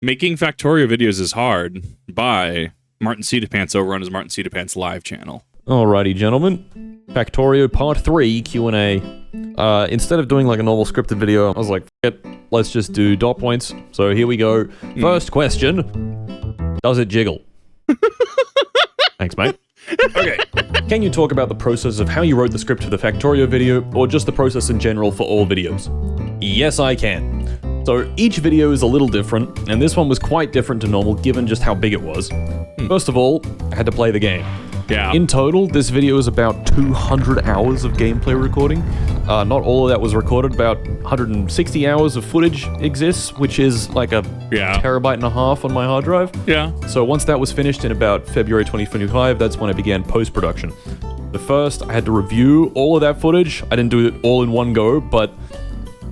Making Factorio videos is hard by martincitopants over on his martincitopants.live channel. Alrighty, gentlemen. Factorio Part 3 Q&A. Instead of doing like a normal scripted video, I was like, F it, let's just do dot points. So here we go. First question. Does it jiggle? Thanks, mate. Okay. Can you talk about the process of how you wrote the script for the Factorio video, or just the process in general for all videos? Yes, I can. So each video is a little different, and this one was quite different to normal given just how big it was. First of all, I had to play the game. Yeah. In total, this video is about 200 hours of gameplay recording. Not all of that was recorded. About 160 hours of footage exists, which is like a terabyte and a half on my hard drive. Yeah. So once that was finished in about February 2025, that's when I began post-production. The first, I had to review all of that footage. I didn't do it all in one go, but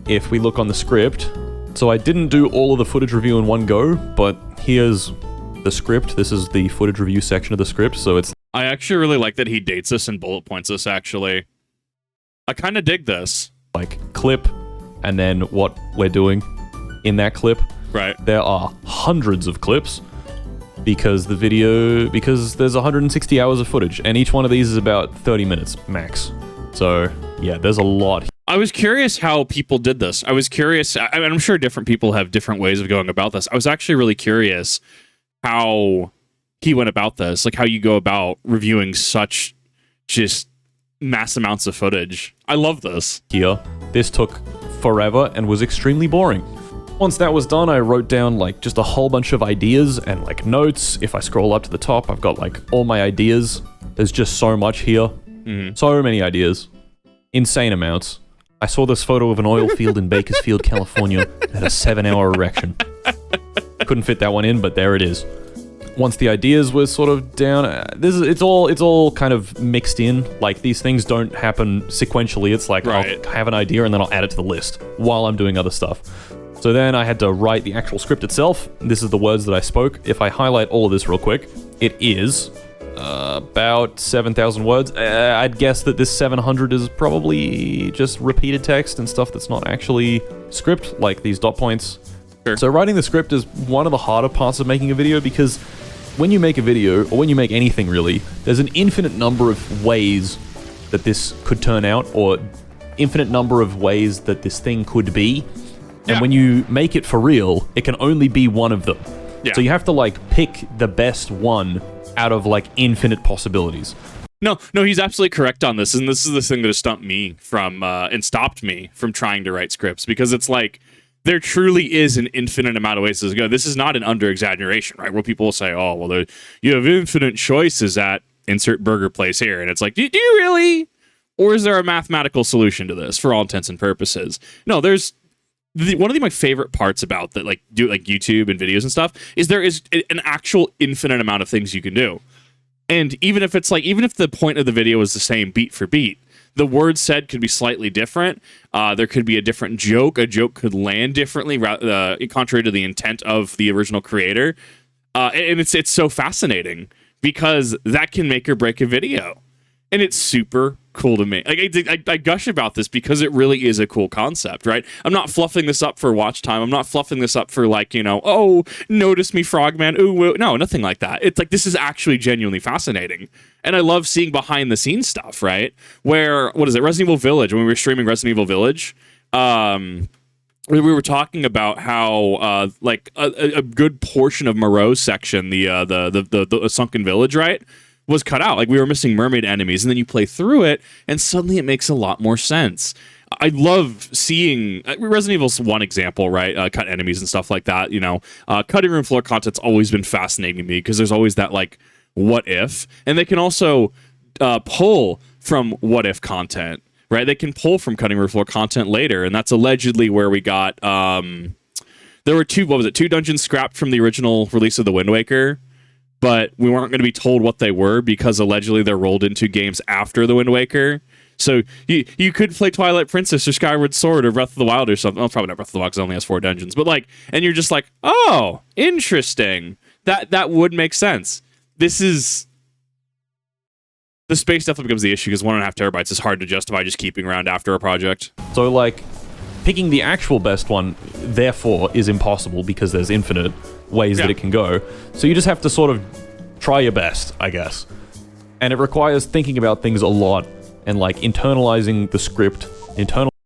if we look on the script, so I didn't do all of the footage review in one go, but here's the script. This is the footage review section of the script, so it's... I actually really like that he dates us and bullet points us, actually. I kind of dig this. Like, clip, and then what we're doing in that clip. Right. There are hundreds of clips, because there's 160 hours of footage, and each one of these is about 30 minutes, max. So, yeah, there's a lot. I was curious how people did this. I was curious, I'm sure different people have different ways of going about this. I was actually really curious how he went about this, like how you go about reviewing such just mass amounts of footage. I love this. Here, this took forever and was extremely boring. Once that was done, I wrote down like just a whole bunch of ideas and like notes. If I scroll up to the top, I've got like all my ideas. There's just so much here. So many ideas. Insane amounts. I saw this photo of an oil field in Bakersfield, California that had a 7-hour erection. Couldn't fit that one in, but there it is. Once the ideas were sort of down, it's all kind of mixed in. Like, these things don't happen sequentially. It's like, I'll have an idea and then I'll add it to the list while I'm doing other stuff. So then I had to write the actual script itself. This is the words that I spoke. If I highlight all of this real quick, it is about 7,000 words. I'd guess that this 700 is probably just repeated text and stuff that's not actually script, like these dot points. Sure. So writing the script is one of the harder parts of making a video, because when you make a video, or when you make anything really, there's an infinite number of ways that this could turn out, or infinite number of ways that this thing could be. And when you make it for real, it can only be one of them. So you have to like pick the best one out of like infinite possibilities. No, he's absolutely correct on this, and this is the thing that has stumped me from and stopped me from trying to write scripts, because it's like there truly is an infinite amount of ways to go. This is not an under-exaggeration, right? Where people will say, oh, well, you have infinite choices at insert burger place here, and it's like, do you really? Or is there a mathematical solution to this for all intents and purposes? No, there's one of my favorite parts about that, like YouTube and videos and stuff, is there is an actual infinite amount of things you can do. And even if the point of the video is the same beat for beat, the words said could be slightly different. There could be a different joke. A joke could land differently, contrary to the intent of the original creator. And it's so fascinating, because that can make or break a video. And it's super cool to me. Like, I gush about this because it really is a cool concept, right? I'm not fluffing this up for watch time. I'm not fluffing this up for, like, oh, notice me, Frogman. Ooh, no, nothing like that. It's like, this is actually genuinely fascinating. And I love seeing behind the scenes stuff, right? Where, Resident Evil Village, when we were streaming Resident Evil Village, we were talking about how, like, a good portion of Moreau's section, the sunken village, right, was cut out. Like, we were missing mermaid enemies, and then you play through it, and suddenly it makes a lot more sense. I love seeing Resident Evil's one example, right? Cut enemies and stuff like that. Cutting room floor content's always been fascinating to me, because there's always that, like, what if, and they can also pull from what if content, right? They can pull from cutting room floor content later, and that's allegedly where we got. There were two dungeons scrapped from the original release of the Wind Waker, but we weren't going to be told what they were, because allegedly they're rolled into games after the Wind Waker. So you could play Twilight Princess or Skyward Sword or Breath of the Wild or something. Well, probably not Breath of the Wild, because it only has 4 dungeons. But like, and you're just like, oh, interesting. That would make sense. This is... The space definitely becomes the issue, because 1.5 terabytes is hard to justify just keeping around after a project. So like, picking the actual best one, therefore, is impossible, because there's infinite. ways that it can go. So you just have to sort of try your best, I guess. And it requires thinking about things a lot and like internalizing the script,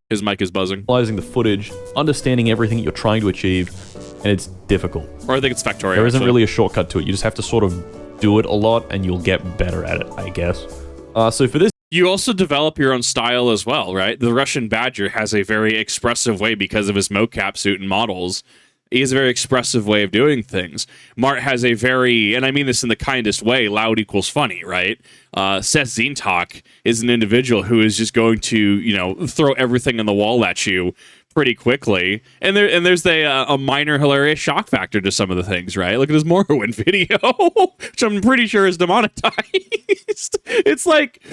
His mic is buzzing. Internalizing the footage, understanding everything you're trying to achieve, and it's difficult. Or I think it's Factorio. There isn't really a shortcut to it. You just have to sort of do it a lot and you'll get better at it, I guess. So for this, you also develop your own style as well, right? The Russian Badger has a very expressive way because of his mocap suit and models. He has a very expressive way of doing things. Mart has a very, and I mean this in the kindest way, loud equals funny, right? Seth Zintok is an individual who is just going to, you know, throw everything on the wall at you pretty quickly. And there's a minor hilarious shock factor to some of the things, right? Look at his Morrowind video, which I'm pretty sure is demonetized. It's like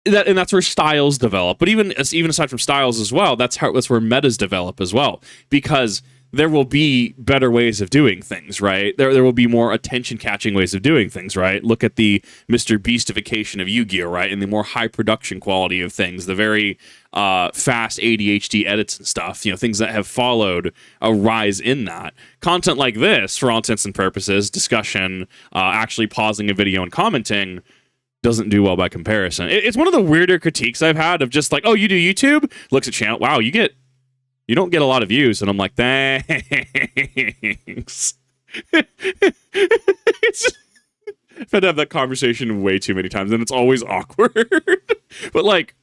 that, and that's where styles develop. But even aside from styles as well, that's where metas develop as well, because there will be better ways of doing things, right? There will be more attention-catching ways of doing things, right? Look at the Mr. Beastification of Yu-Gi-Oh!, right? And the more high production quality of things, the very fast ADHD edits and stuff, you know, things that have followed a rise in that. Content like this, for all intents and purposes, discussion, actually pausing a video and commenting, doesn't do well by comparison. It's one of the weirder critiques I've had of just like, oh, you do YouTube? Looks at channel, wow, you don't get a lot of views. And I'm like, thanks. I've had to have that conversation way too many times, and it's always awkward. But like,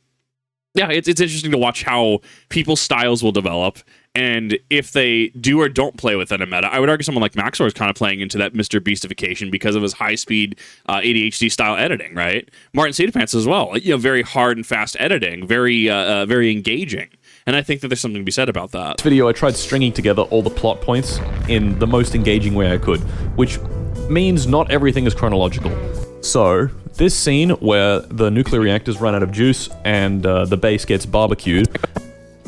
yeah, it's interesting to watch how people's styles will develop, and if they do or don't play within a meta. I would argue someone like Maxor is kind of playing into that Mr. Beastification because of his high-speed ADHD style editing, right? martincitopants as well, you know, very hard and fast editing, very engaging. And I think that there's something to be said about that. This video, I tried stringing together all the plot points in the most engaging way I could, which means not everything is chronological. So, this scene where the nuclear reactors run out of juice and the base gets barbecued.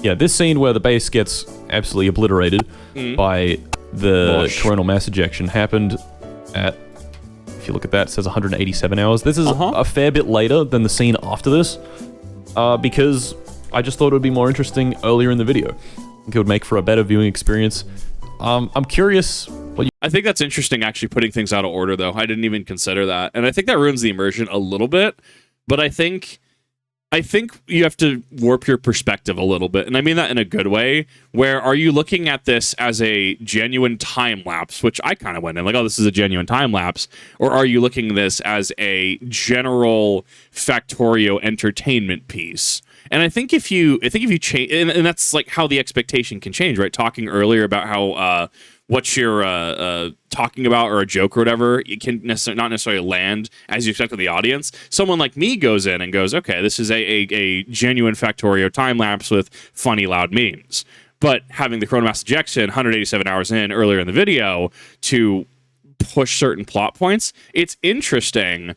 Yeah, this scene where the base gets absolutely obliterated by the coronal mass ejection happened at, if you look at that, it says 187 hours. This is a fair bit later than the scene after this, because I just thought it would be more interesting earlier in the video. I think it would make for a better viewing experience. I'm curious what you... I think that's interesting, actually, putting things out of order, though. I didn't even consider that. And I think that ruins the immersion a little bit. But I think you have to warp your perspective a little bit. And I mean that in a good way, where are you looking at this as a genuine time lapse, which I kind of went in, like, oh, this is a genuine time lapse, or are you looking at this as a general Factorio entertainment piece? And I think if you change, and that's like how the expectation can change, right? Talking earlier about how what you're talking about or a joke or whatever, it can not necessarily land as you expect with the audience. Someone like me goes in and goes, okay, this is a genuine Factorio time lapse with funny, loud memes. But having the chronomass ejection 187 hours in earlier in the video to push certain plot points, it's interesting.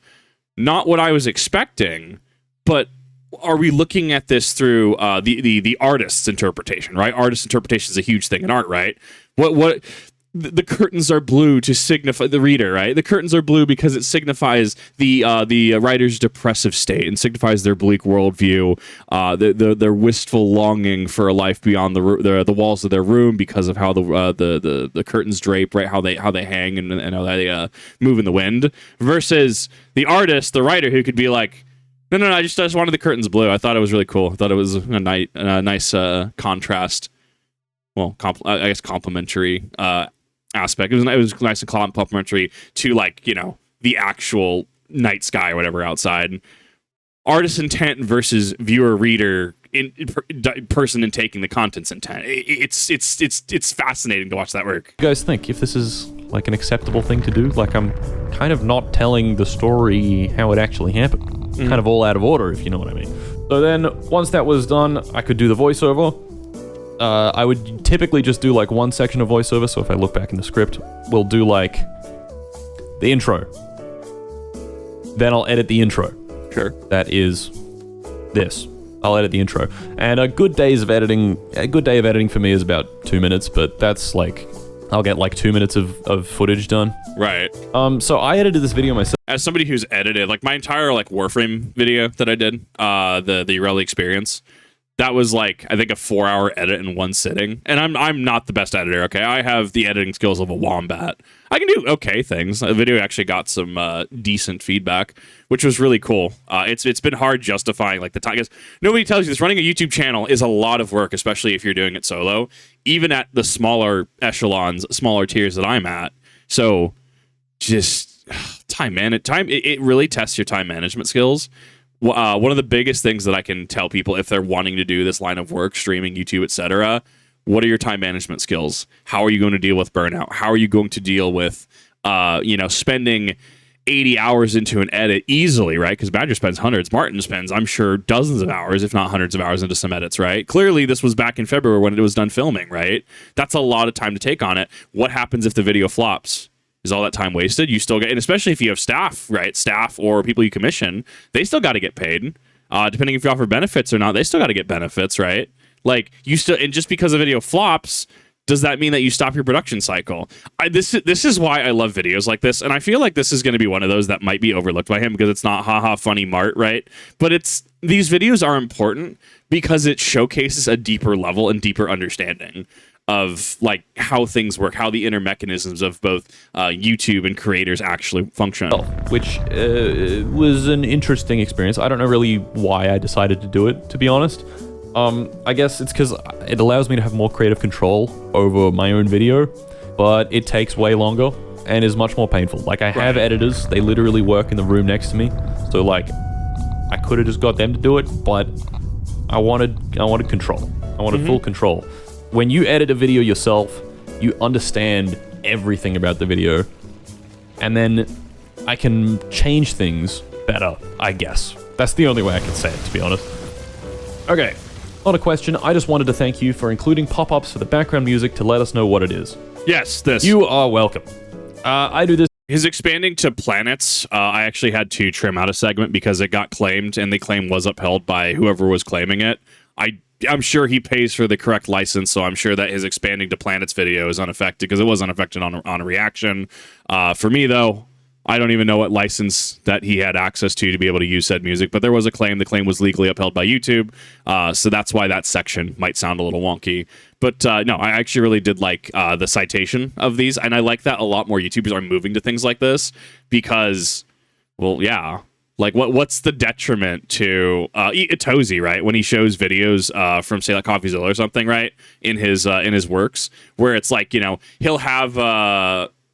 Not what I was expecting, but are we looking at this through the artist's interpretation, right? Artist's interpretation is a huge thing in art, right? What the curtains are blue to signify the reader, right? The curtains are blue because it signifies the writer's depressive state and signifies their bleak worldview, their wistful longing for a life beyond the walls of their room because of how the curtains drape, right? How they hang and how they move in the wind. Versus the artist, the writer, who could be like, No, I just wanted the curtains blue. I thought it was really cool. I thought it was a nice contrast. Well, I guess complementary aspect. It was nice and complementary to, like, you know, the actual night sky or whatever outside. Artist intent versus viewer reader person in taking the content's intent. It's fascinating to watch that work. What do you guys think? If this is like an acceptable thing to do? Like, I'm kind of not telling the story how it actually happened. Kind of all out of order, if you know what I mean. So then, once that was done, I could do the voiceover. I would typically just do like one section of voiceover, so if I look back in the script, we'll do like the intro. Then I'll edit the intro. Sure. That is this. I'll edit the intro. And a good day of editing for me is about 2 minutes, but that's like, I'll get like 2 minutes of footage done. Right. So I edited this video myself. As somebody who's edited, like, my entire, like, Warframe video that I did, the Rally experience, That was like, I think, a 4-hour edit in one sitting. And I'm not the best editor, okay? I have the editing skills of a wombat. I can do okay things. The video actually got some decent feedback, which was really cool. It's been hard justifying like the time, because nobody tells you this. Running a YouTube channel is a lot of work, especially if you're doing it solo, even at the smaller echelons, smaller tiers that I'm at. So just it really tests your time management skills. One of the biggest things that I can tell people if they're wanting to do this line of work, streaming, YouTube, etc., what are your time management skills? How are you going to deal with burnout? How are you going to deal with, spending 80 hours into an edit easily, right? Because Badger spends hundreds. Martin spends, I'm sure, dozens of hours, if not hundreds of hours into some edits, right? Clearly, this was back in February when it was done filming, right? That's a lot of time to take on it. What happens if the video flops? Is all that time wasted? You still get, and especially if you have staff, right? Staff or people you commission, they still got to get paid. Depending if you offer benefits or not, they still got to get benefits, right? Like you still, and just because a video flops, does that mean that you stop your production cycle? This is why I love videos like this, and I feel like this is going to be one of those that might be overlooked by him because it's not haha funny Mart, right? But these videos are important because it showcases a deeper level and deeper understanding of like how things work, how the inner mechanisms of both YouTube and creators actually function. Which was an interesting experience. I don't know really why I decided to do it, to be honest. I guess it's because it allows me to have more creative control over my own video, but it takes way longer and is much more painful. Like I have editors, they literally work in the room next to me, so like I could have just got them to do it, but I wanted control. I wanted full control. When you edit a video yourself, you understand everything about the video, and then I can change things better, I guess. That's the only way I can say it, to be honest. Okay, not a question. I just wanted to thank you for including pop-ups for the background music to let us know what it is. Yes, this. You are welcome. I do this. His expanding to planets, I actually had to trim out a segment because it got claimed, and the claim was upheld by whoever was claiming it. I'm sure he pays for the correct license, so I'm sure that his expanding to planets video is unaffected because it was unaffected on a reaction. For me, though, I don't even know what license that he had access to be able to use said music, but there was a claim. The claim was legally upheld by YouTube, so that's why that section might sound a little wonky. But no, I actually really did like the citation of these, and I like that a lot more YouTubers are moving to things like this because, well, yeah. Like, what's the detriment to Itozy, right? When he shows videos from, say, like CoffeeZilla or something, right? In his works, where it's like, he'll have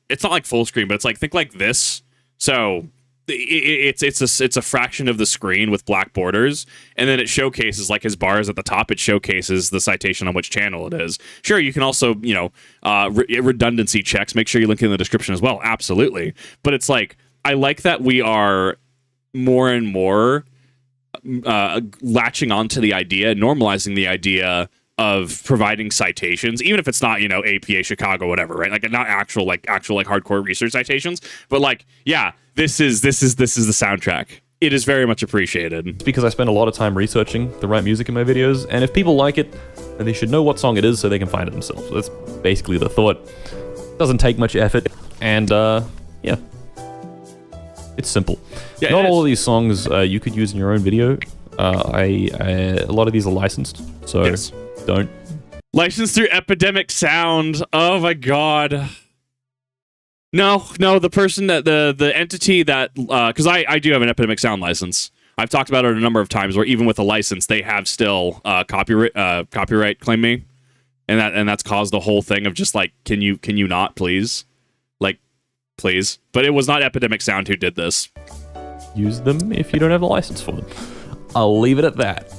it's not like full screen, but it's like, think like this. So it's a fraction of the screen with black borders, and then it showcases like his bars at the top. It showcases the citation on which channel it is. Sure, you can also redundancy checks. Make sure you link in the description as well. Absolutely, but it's like I like that we are more and more latching onto the idea, normalizing the idea of providing citations, even if it's not, APA Chicago, whatever, right? Like not actual hardcore research citations, but like, yeah, this is the soundtrack. It is very much appreciated. It's because I spend a lot of time researching the right music in my videos, and if people like it, then they should know what song it is so they can find it themselves. That's basically the thought. Doesn't take much effort, and yeah. It's simple. Yeah, not all of these songs you could use in your own video. A lot of these are licensed, so yes. Don't. Licensed through Epidemic Sound. Oh my god. No, the person that the entity that because I do have an Epidemic Sound license. I've talked about it a number of times where even with a license they have still copyright claim me, and that's caused the whole thing of just like can you not please. Please. But it was not Epidemic Sound who did this. Use them if you don't have a license for them. I'll leave it at that.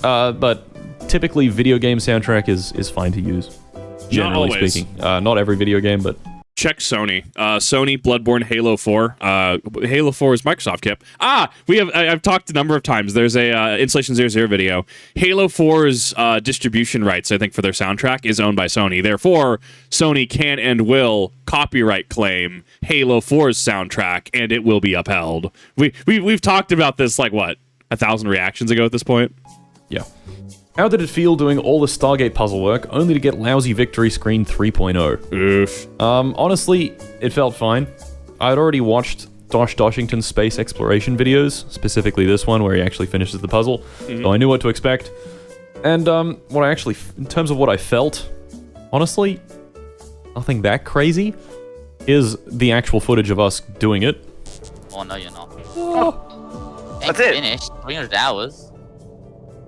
But typically, video game soundtrack is fine to use. Generally speaking. Not every video game, but... Check Sony. Sony, Bloodborne, Halo 4. Halo 4 is Microsoft, Kip. I've talked a number of times. There's a Installation 00 video. Halo 4's distribution rights, I think, for their soundtrack is owned by Sony. Therefore, Sony can and will copyright claim Halo 4's soundtrack, and it will be upheld. We've talked about this, like, what, 1,000 reactions ago at this point? Yeah. How did it feel doing all the Stargate puzzle work, only to get lousy victory screen 3.0? Oof. Honestly, it felt fine. I'd already watched Doshington's space exploration videos, specifically this one where he actually finishes the puzzle, so I knew what to expect. And what I actually, in terms of what I felt, honestly, nothing that crazy. Is the actual footage of us doing it. Oh no, you're not. Oh. That's it. Finished. 300 hours.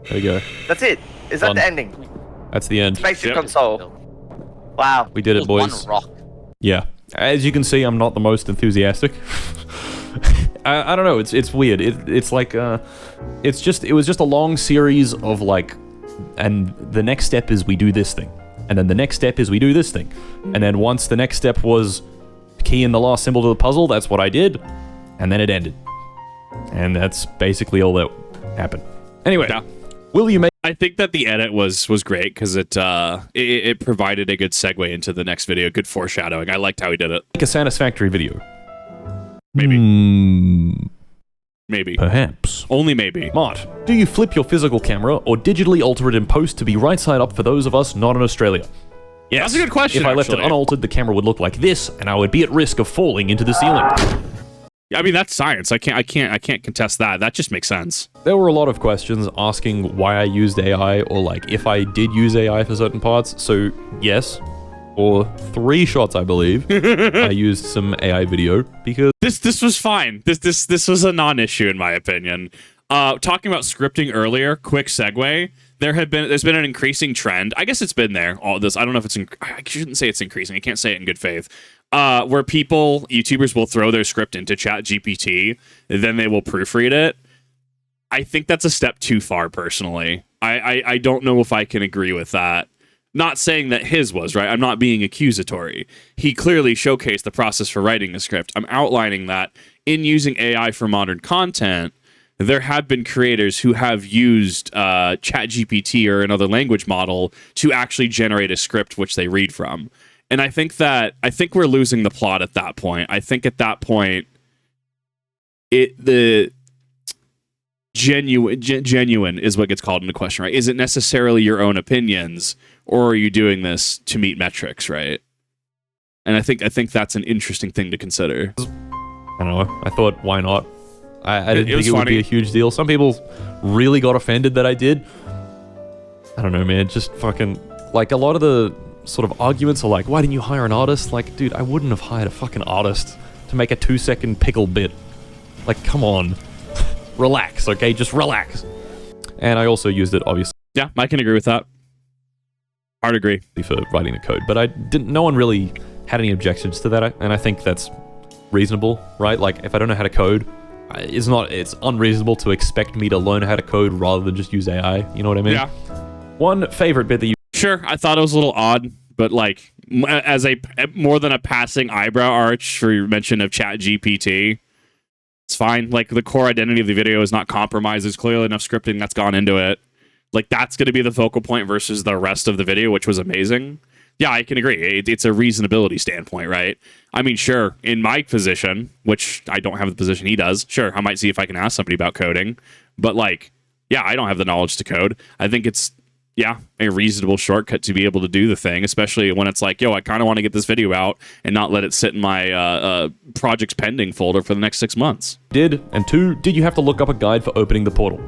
There you go. That's it. Is that Done. the ending? That's the end. Basic Yep. console. Wow. We did it, boys. One rock. Yeah. As you can see, I'm not the most enthusiastic. I don't know. It's weird. It's like it was just a long series of like, and the next step is we do this thing, and then the next step is we do this thing, and then once the next step was key in the last symbol to the puzzle, that's what I did, and then it ended, and that's basically all that happened. Anyway, Yeah. will you make I think that the edit was great because it provided a good segue into the next video, good foreshadowing. I liked how he did it. a satisfactory video? Maybe. Maybe. Perhaps. Only maybe. Mart, do you flip your physical camera or digitally alter it in post to be right side up for those of us not in Australia? Yes. That's a good question, If I left it actually. unaltered, the camera would look like this, and I would be at risk of falling into the ceiling. I mean, that's science. I can't contest that. That just makes sense. There were a lot of questions asking why I used AI, or like if I did use AI for certain parts. So yes, for 3 shots, I believe, I used some AI video because This was fine. This was a non-issue in my opinion. Talking about scripting earlier, quick segue. There's been an increasing trend. I guess it's been there. All this. I don't know if it's. I shouldn't say it's increasing. I can't say it in good faith. Where YouTubers will throw their script into ChatGPT, then they will proofread it. I think that's a step too far, personally. I don't know if I can agree with that. Not saying that his was, right? I'm not being accusatory. He clearly showcased the process for writing a script. I'm outlining that in using AI for modern content, there have been creators who have used ChatGPT or another language model to actually generate a script which they read from. And I think we're losing the plot at that point. I think at that point, the genuine is what gets called into question, right? Is it necessarily your own opinions, or are you doing this to meet metrics, right? And I think that's an interesting thing to consider. I don't know. I thought, why not? I didn't It was think it would funny. be a huge deal. Some people really got offended that I did. I don't know, man. Just fucking like a lot of the sort of arguments are like, why didn't you hire an artist? Like, dude, I wouldn't have hired a fucking artist to make a 2-second pickle bit. Like, come on. Relax, okay? Just relax. And I also used it, obviously, Yeah, I can agree with that. Hard agree. for writing the code, but no one really had any objections to that, and I think that's reasonable, right? Like, if I don't know how to code, it's unreasonable to expect me to learn how to code rather than just use AI, you know what I mean? Yeah. One favorite bit that you Sure, I thought it was a little odd, but like as a more than a passing eyebrow arch for your mention of ChatGPT, it's fine. Like the core identity of the video is not compromised. There's clearly enough scripting that's gone into it. Like that's going to be the focal point versus the rest of the video, which was amazing. Yeah, I can agree. It's a reasonability standpoint, right? I mean, sure, in my position, which I don't have the position he does, sure, I might see if I can ask somebody about coding. But like, yeah, I don't have the knowledge to code. I think it's a reasonable shortcut to be able to do the thing, especially when it's like, yo, I kind of want to get this video out and not let it sit in my projects pending folder for the next 6 months. did, and 2, did you have to look up a guide for opening the portal?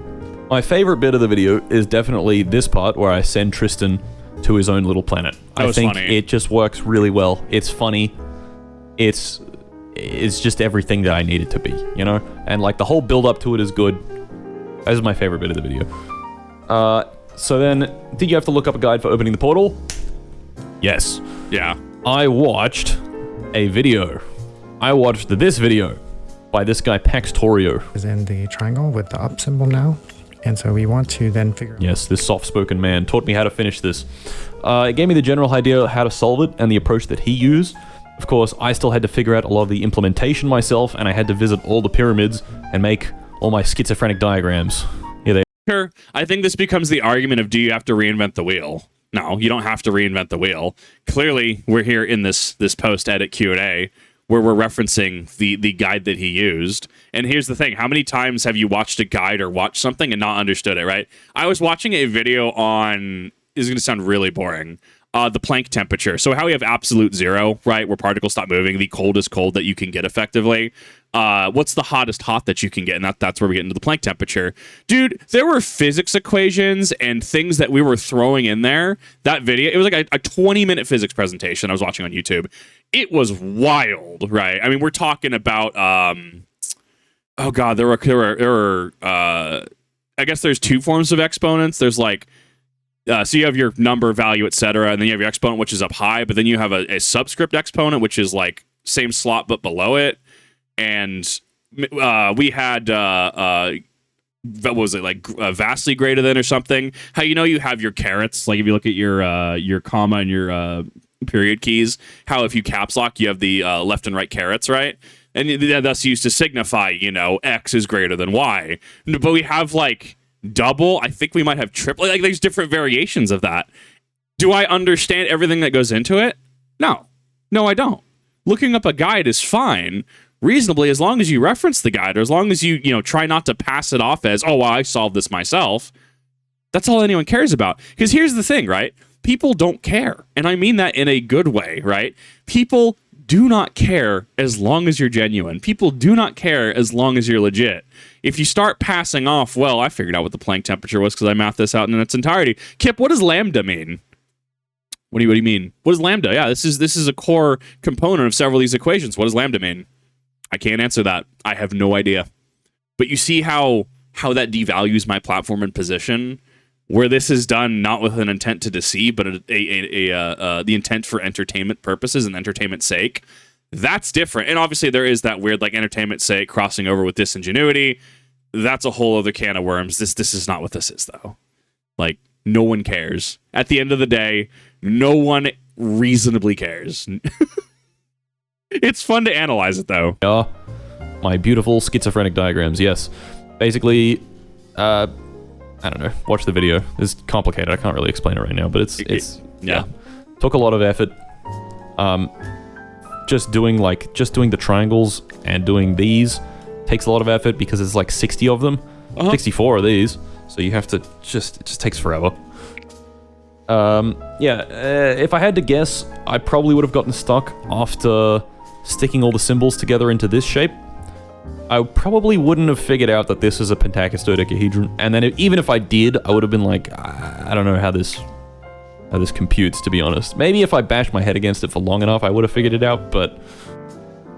My favorite bit of the video is definitely this part where I send Tristan to his own little planet. That I was think funny. it just works really well. It's funny. It's just everything that I need it to be, you know? And like the whole build up to it is good. That is my favorite bit of the video. So then, did you have to look up a guide for opening the portal? Yes. Yeah. I watched a video. I watched this video by this guy Factorio. Is in the triangle with the up symbol now. And so we want to then figure out. Yes, this soft-spoken man taught me how to finish this. It gave me the general idea of how to solve it and the approach that he used. Of course, I still had to figure out a lot of the implementation myself, and I had to visit all the pyramids and make all my schizophrenic diagrams. Here they Sure. I think this becomes the argument of, do you have to reinvent the wheel? No, you don't have to reinvent the wheel. Clearly, we're here in this post-edit Q&A where we're referencing the guide that he used. And here's the thing. How many times have you watched a guide or watched something and not understood it, right? I was watching a video on, this is going to sound really boring, the Planck temperature. So how we have absolute zero, right, where particles stop moving, the coldest cold that you can get effectively. What's the hottest hot that you can get? And that's where we get into the Planck temperature. Dude, there were physics equations and things that we were throwing in there. That video, it was like a 20-minute physics presentation I was watching on YouTube. It was wild, right? I mean, we're talking about, oh God, there were I guess there's two forms of exponents. There's like, so you have your number, value, etc., and then you have your exponent, which is up high, but then you have a subscript exponent, which is like same slot but below it. And we had what was it, like vastly greater than or something? How you have your carets, like if you look at your comma and your period keys, how if you caps lock, you have the left and right carets, right? And that's used to signify, X is greater than Y. But we have like double, I think we might have triple, like there's different variations of that. Do I understand everything that goes into it? No, I don't. Looking up a guide is fine, reasonably, as long as you reference the guide, or as long as you try not to pass it off as, oh, well, I solved this myself. That's all anyone cares about. Because here's the thing, right? People don't care. And I mean that in a good way, right? People do not care as long as you're genuine. People do not care as long as you're legit. If you start passing off, well, I figured out what the Planck temperature was because I mathed this out in its entirety. Kip, what does lambda mean? What do you mean? What is lambda? Yeah, this is a core component of several of these equations. What does lambda mean? I can't answer that. I have no idea. But you see how that devalues my platform and position, where this is done not with an intent to deceive, but the intent for entertainment purposes and entertainment's sake. That's different. And obviously there is that weird like entertainment sake crossing over with disingenuity. That's a whole other can of worms. This is not what this is, though. Like, no one cares. At the end of the day, no one reasonably cares. It's fun to analyze it, though. My beautiful schizophrenic diagrams, yes. Basically, I don't know. Watch the video. It's complicated. I can't really explain it right now, but it's yeah. Took a lot of effort. Just doing the triangles and doing these takes a lot of effort because there's like 60 of them. 64 of these. So you have to it just takes forever. If I had to guess, I probably would have gotten stuck after sticking all the symbols together into this shape. I probably wouldn't have figured out that this is a pentacostodecahedron, and then even if I did, I would have been like, I don't know how this computes, to be honest. Maybe if I bashed my head against it for long enough, I would have figured it out, but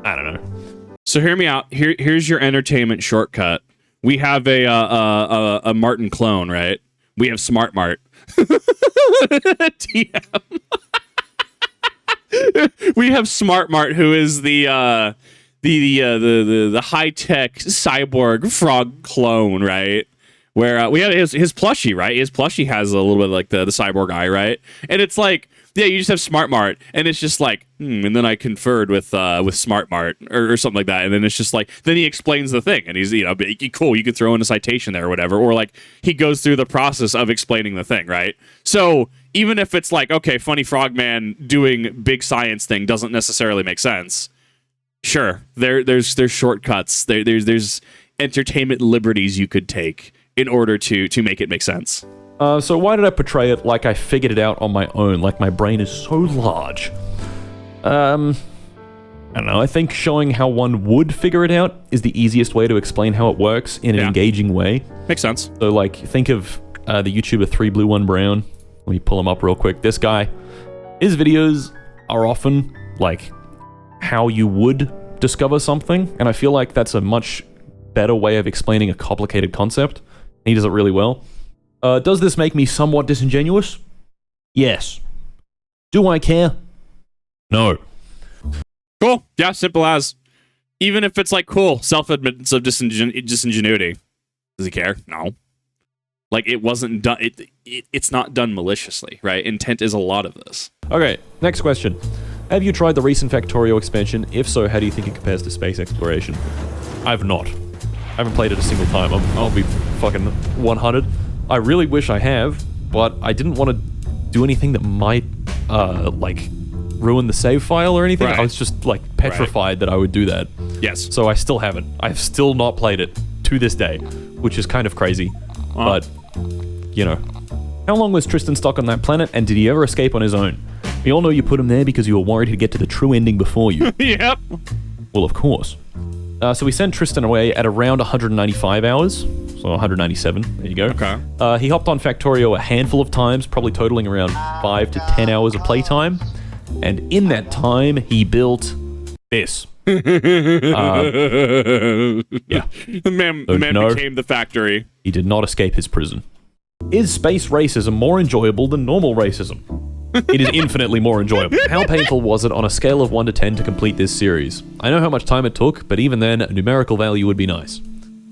I don't know. So hear me out. Here's your entertainment shortcut. We have a Martin clone, right? We have Smart Mart. TM. We have Smart Mart, who is the high-tech cyborg frog clone, right? Where we have his plushie, right? His plushie has a little bit like the cyborg eye, right? And it's like, yeah, you just have Smart Mart, and it's just like, and then I conferred with Smart Mart or something like that, and then it's just like, then he explains the thing, and he's cool, you could throw in a citation there or whatever, or like he goes through the process of explaining the thing, right? So even if it's like, okay, Funny Frogman doing big science thing doesn't necessarily make sense. Sure, there's shortcuts, there's entertainment liberties you could take in order to make it make sense. So why did I portray it like I figured it out on my own, like my brain is so large? I don't know, I think showing how one would figure it out is the easiest way to explain how it works in an engaging way. Makes sense. So like, think of the YouTuber 3 Blue 1 Brown. Let me pull him up real quick. This guy, his videos are often like how you would discover something, and I feel like that's a much better way of explaining a complicated concept. He does it really well. Does this make me somewhat disingenuous? Yes. Do I care? No. Cool. Yeah, simple as. Even if it's like, cool, self-admittance of disingenuity. Does he care? No. Like, it wasn't done, it's not done maliciously, right? Intent is a lot of this. Okay, next question. Have you tried the recent Factorio expansion? If so, how do you think it compares to space exploration? I've not. I haven't played it a single time. I'll be fucking 100. I really wish I have, but I didn't want to do anything that might, like, ruin the save file or anything. Right. I was just, like, petrified that I would do that. Yes. So I still haven't. I've still not played it to this day, which is kind of crazy. But, you know, How long was Tristan stuck on that planet, and did he ever escape on his own? We all know you put him there because you were worried he'd get to the true ending before you. Yep. Well, of course. So we sent Tristan away at around 195 hours. So 197, there you go. Okay. He hopped on Factorio a handful of times, probably totaling around 5 to 10 hours of playtime. And in that time, he built this. Yeah. The man became the factory. He did not escape his prison. Is space racism more enjoyable than normal racism? It is infinitely more enjoyable. How painful was it on a scale of 1 to 10 to complete this series? I know how much time it took, but even then, a numerical value would be nice.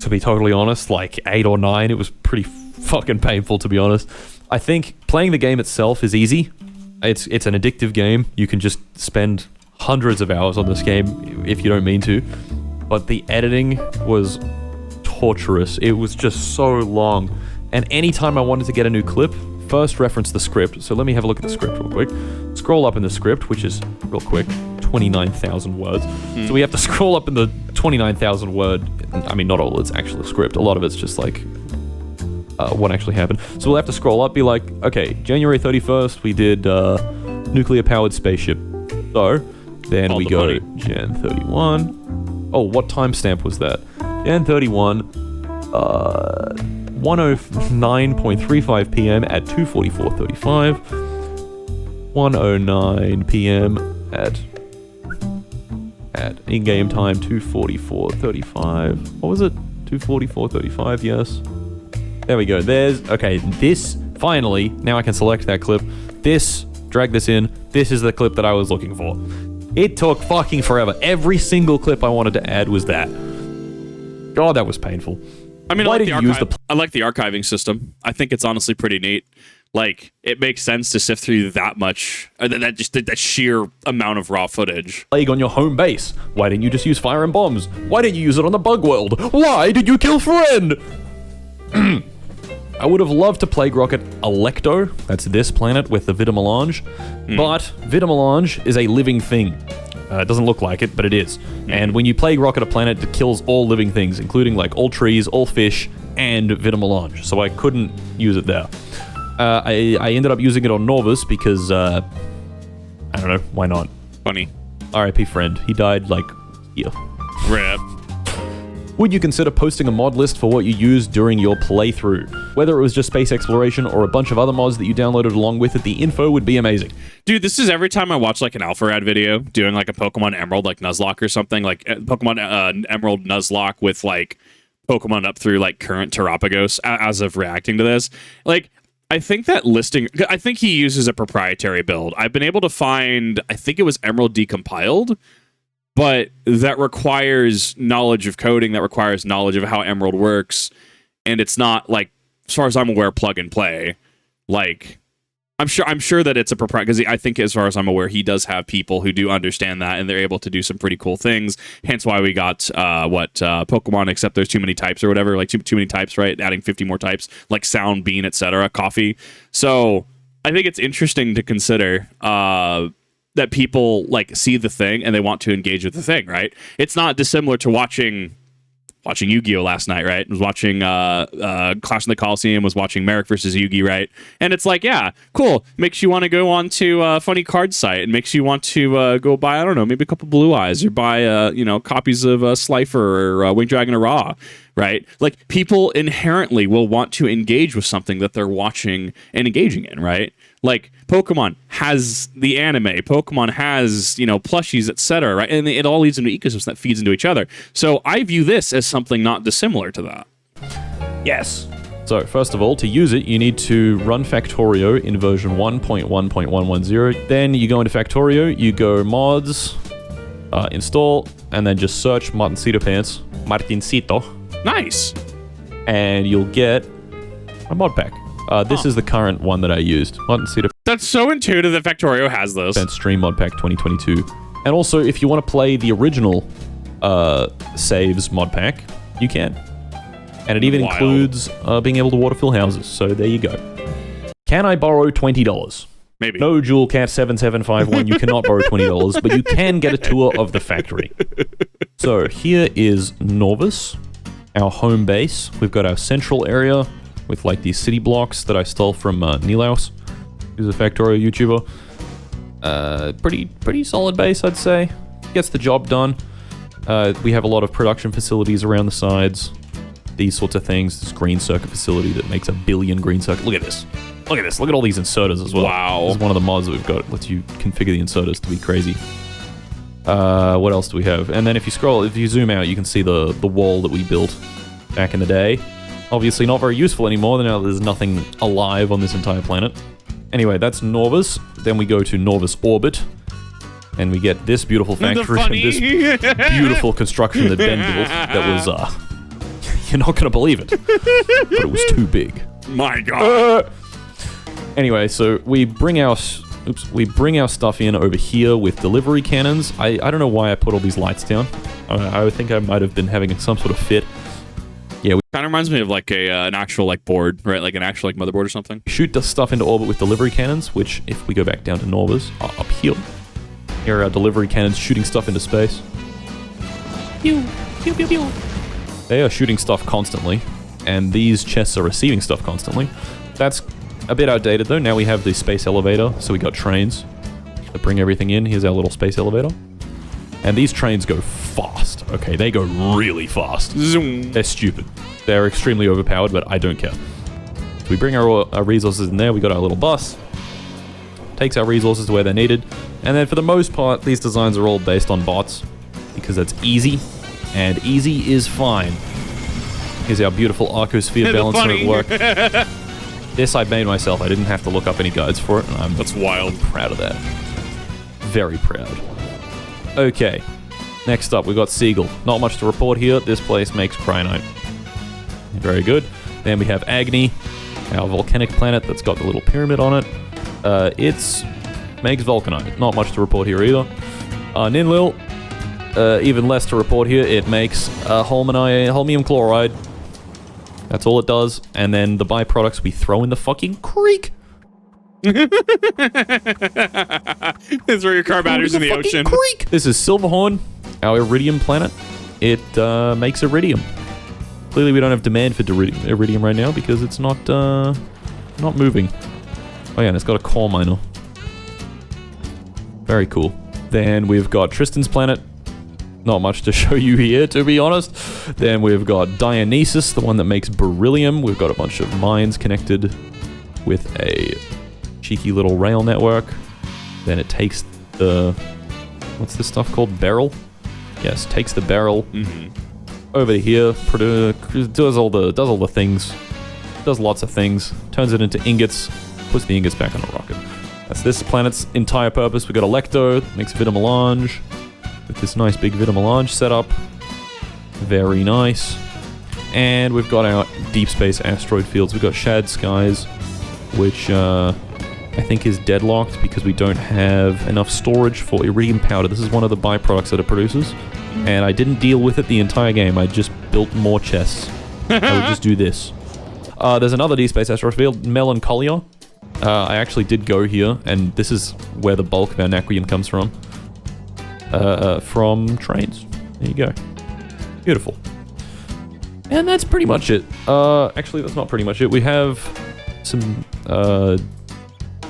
To be totally honest, like 8 or 9, it was pretty fucking painful, to be honest. I think playing the game itself is easy. It's an addictive game. You can just spend hundreds of hours on this game if you don't mean to. But the editing was torturous. It was just so long. And anytime I wanted to get a new clip, first reference the script. So let me have a look at the script real quick. Scroll up in the script, which is, real quick, 29,000 words. So we have to scroll up in the 29,000 word, I mean, not all it's actually a script. A lot of it's just like what actually happened. So we'll have to scroll up, be like, okay, January 31st, we did nuclear-powered spaceship. So then we go Jan 31. Oh, what timestamp was that? Jan 31, 109.35 p.m. at 2:44:35. 1:09 p.m. at in-game time 2:44:35. What was it? 2:44:35. Yes. There we go. Okay. This finally. Now I can select that clip. Drag this in. This is the clip that I was looking for. It took fucking forever. Every single clip I wanted to add was that. God, that was painful. I mean, I like the archiving system. I think it's honestly pretty neat. Like, it makes sense to sift through that much, that sheer amount of raw footage. Plague on your home base. Why didn't you just use fire and bombs? Why didn't you use it on the bug world? Why did you kill Friend? I would have loved to plague rocket Alecto. That's this planet with the Vitamelange. But Vitamelange is a living thing. It doesn't look like it, but it is. And when you plague rocket a planet, it kills all living things, including like all trees, all fish, and Vitamelange. So I couldn't use it there. I ended up using it on Norvis because, I don't know, why not? Funny. RIP Friend. He died, like, here. Rip. Would you consider posting a mod list for what you used during your playthrough? Whether it was just space exploration or a bunch of other mods that you downloaded along with it, the info would be amazing. Dude, this is every time I watch like an Alpharad video doing like a Pokemon Emerald like Nuzlocke or something, like Pokemon Emerald Nuzlocke with like Pokemon up through like current Terapagos as of reacting to this. Like, I think that listing, I think he uses a proprietary build. I've been able to find, I think it was Emerald Decompiled, but that requires knowledge of coding, that requires knowledge of how Emerald works, and it's not like, as far as I'm aware, plug and play. Like, I'm sure that it's a proprietary, because I think as far as I'm aware, he does have people who do understand that, and they're able to do some pretty cool things. Hence why we got Pokemon, except there's too many types or whatever, like too many types, right? Adding 50 more types, like sound, bean, etc., coffee. So I think it's interesting to consider that people like see the thing and they want to engage with the thing, right? It's not dissimilar to watching Yu-Gi-Oh! Last night, right? I was watching Clash in the Coliseum, was watching Merrick versus Yugi, right? And it's like, yeah, cool. Makes you want to go on to a funny card site and makes you want to go buy, I don't know, maybe a couple Blue Eyes or buy, copies of Slifer or Winged Dragon or Raw, right? Like, people inherently will want to engage with something that they're watching and engaging in, right? Like, Pokemon has the anime, Pokemon has, plushies, etc., right? And it all leads into ecosystem that feeds into each other. So I view this as something not dissimilar to that. Yes. So, first of all, to use it, you need to run Factorio in version 1.1.110. Then you go into Factorio, you go mods, install, and then just search martincitopants, Martincito. Nice. And you'll get a mod pack. This is the current one that I used. Martincitopants. That's so intuitive that Factorio has this. Stream mod pack 2022. And also, if you want to play the original saves mod pack, you can. And it even includes being able to water fill houses. So there you go. Can I borrow $20? Maybe. No, JewelCat7751, you cannot borrow $20, but you can get a tour of the factory. So here is Norvis, our home base. We've got our central area. with like these city blocks that I stole from Nilaus, who's a Factorio YouTuber. Pretty solid base, I'd say. Gets the job done. We have a lot of production facilities around the sides. These sorts of things. This green circuit facility that makes 1 billion green circuit. Look at this. Look at this. Look at all these inserters as well. Wow. This is one of the mods that we've got. It lets you configure the inserters to be crazy. What else do we have? And then if you zoom out, you can see the wall that we built back in the day. Obviously not very useful anymore. Now there's nothing alive on this entire planet. Anyway, that's Norvus. Then we go to Norvus Orbit. And we get this beautiful factory and this beautiful construction that Ben built that was, you're not going to believe it. But it was too big. My God. Anyway, so we bring our stuff in over here with delivery cannons. I don't know why I put all these lights down. I would think I might have been having some sort of fit. Yeah, Kind of reminds me of like an actual like board, right? Like an actual like motherboard or something. Shoot the stuff into orbit with delivery cannons, which if we go back down to Norvus, are up here. Here are our delivery cannons shooting stuff into space. Pew, pew, pew, pew. They are shooting stuff constantly, and these chests are receiving stuff constantly. That's a bit outdated though. Now we have the space elevator, so we got trains that bring everything in. Here's our little space elevator. And these trains go fast. Okay, they go really fast. Zoom. They're stupid. They're extremely overpowered, but I don't care. So we bring our resources in there. We got our little bus. Takes our resources to where they're needed. And then for the most part, these designs are all based on bots because that's easy, and easy is fine. Here's our beautiful Arcosphere balancer at work. This I made myself. I didn't have to look up any guides for it, and That's wild. proud of that. Very proud. Okay, next up we got Seagull. Not much to report here. This place makes Cryonite. Very good. Then we have Agni, our volcanic planet that's got the little pyramid on it. It's makes Vulcanite. Not much to report here either. Ninlil, even less to report here. It makes holmium chloride. That's all it does. And then the byproducts we throw in the fucking creek. Throw your car batteries in the ocean. Creek. This is Silverhorn, our iridium planet. It makes iridium. Clearly we don't have demand for iridium right now because it's not moving. Oh yeah, and it's got a coal miner. Very cool. Then we've got Tristan's planet. Not much to show you here, to be honest. Then we've got Dionysus, the one that makes beryllium. We've got a bunch of mines connected with a cheeky little rail network. Then it takes the... What's this stuff called? Beryl? Yes, takes the beryl over here, does all the things, does lots of things, turns it into ingots, puts the ingots back on a rocket. That's this planet's entire purpose. We got Electo, makes Vitamelange, with this nice big Vitamelange setup. Very nice. And we've got our deep space asteroid fields. We've got Shad Skies, which I think is deadlocked because we don't have enough storage for iridium powder. This is one of the byproducts that it produces. And I didn't deal with it the entire game. I just built more chests. I would just do this. There's another deep space asteroid field, Melancholia. I actually did go here, and this is where the bulk of our natrium comes from. From trains. There you go. Beautiful. And that's pretty much it. Actually, that's not pretty much it. We have some,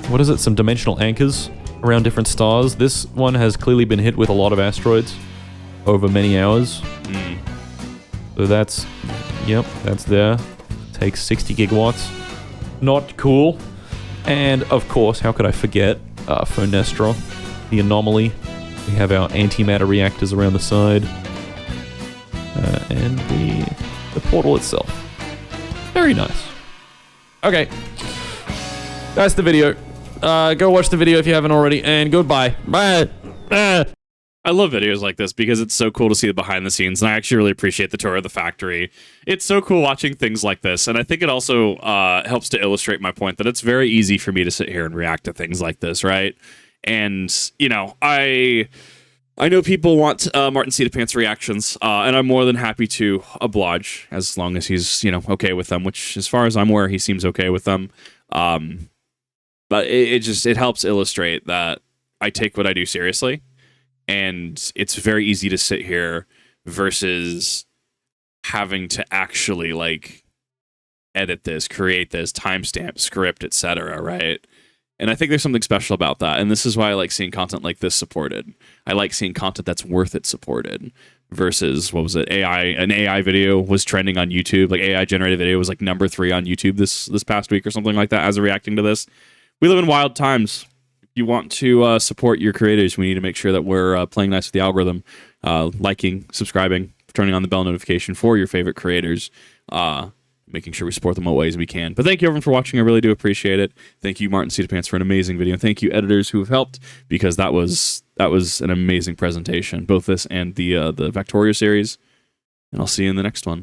what is it? Some dimensional anchors around different stars. This one has clearly been hit with a lot of asteroids over many hours. So that's, yep, that's there. Takes 60 gigawatts. Not cool. And of course, how could I forget Fonestra, the anomaly. We have our antimatter reactors around the side. And the portal itself. Very nice. Okay. That's the video. Go watch the video if you haven't already, and goodbye. Bye. I love videos like this because it's so cool to see the behind the scenes, and I actually really appreciate the tour of the factory. It's so cool watching things like this, and I think it also helps to illustrate my point that it's very easy for me to sit here and react to things like this, right? And, you know, I know people want martincitopants reactions, and I'm more than happy to oblige as long as he's, you know, okay with them, which as far as I'm aware, he seems okay with them. But it helps illustrate that I take what I do seriously. And it's very easy to sit here versus having to actually, like, edit this, create this, timestamp, script, etc., right? And I think there's something special about that. And this is why I like seeing content like this supported. I like seeing content that's worth it supported versus, what was it? An AI video was trending on YouTube. Like AI generated video was like number 3 on YouTube this past week or something like that as a reacting to this. We live in wild times. If you want to support your creators, we need to make sure that we're playing nice with the algorithm, liking, subscribing, turning on the bell notification for your favorite creators, making sure we support them all ways we can. But thank you everyone for watching. I really do appreciate it. Thank you, martincitopants, for an amazing video. And thank you, editors who have helped, because that was an amazing presentation, both this and the Factorio series. And I'll see you in the next one.